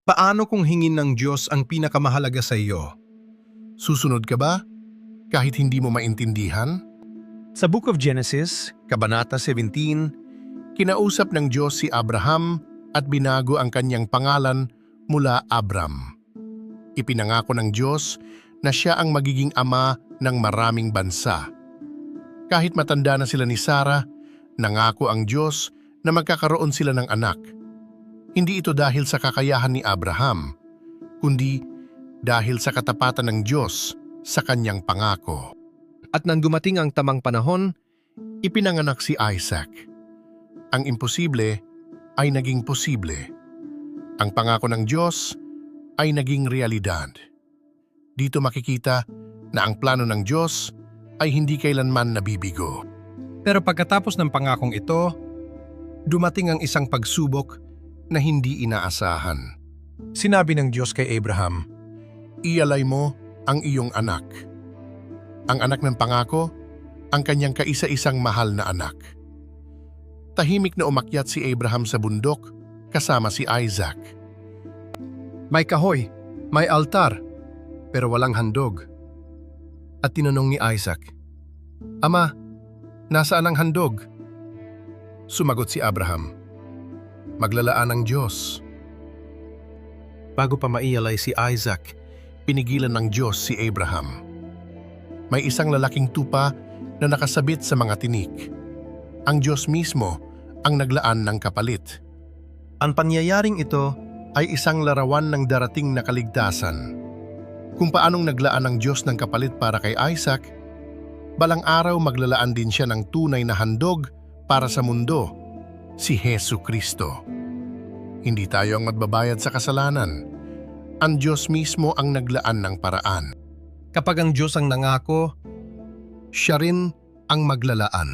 Paano kung hingin ng Diyos ang pinakamahalaga sa iyo? Susunod ka ba? Kahit hindi mo maintindihan? Sa Book of Genesis, Kabanata 17, kinausap ng Diyos si Abraham at binago ang kanyang pangalan mula Abram. Ipinangako ng Diyos na siya ang magiging ama ng maraming bansa. Kahit matanda na sila ni Sarah, nangako ang Diyos na magkakaroon sila ng anak. Hindi ito dahil sa kakayahan ni Abraham, kundi dahil sa katapatan ng Diyos sa kanyang pangako. At nang dumating ang tamang panahon, Ipinanganak si Isaac. Ang imposible ay naging posible. Ang pangako ng Diyos ay naging realidad. Dito makikita na ang plano ng Diyos ay hindi kailanman nabibigo. pero pagkatapos ng pangakong ito, dumating ang isang pagsubok na hindi inaasahan. sinabi ng Diyos kay Abraham, Ialay mo ang iyong anak. Ang anak ng pangako, ang kanyang kaisa-isang mahal na anak. Tahimik na umakyat si Abraham sa bundok kasama si Isaac. May kahoy, may altar, pero walang handog. At tinanong ni Isaac, Ama, nasaan ang handog? Sumagot si Abraham, Maglalaan ng Diyos. Bago pa maialay si Isaac, pinigilan ng Diyos si Abraham. May isang lalaking tupa na nakasabit sa mga tinik. Ang Diyos mismo ang naglaan ng kapalit. Ang pangyayaring ito ay isang larawan ng darating na kaligtasan. Kung paanong naglaan ng Diyos ng kapalit para kay Isaac, balang araw maglalaan din siya ng tunay na handog para sa mundo, si Hesu Kristo. Hindi tayo ang magbabayad sa kasalanan. Ang Diyos mismo ang naglaan ng paraan. Kapag ang Diyos ang nangako, siya rin ang maglalaan.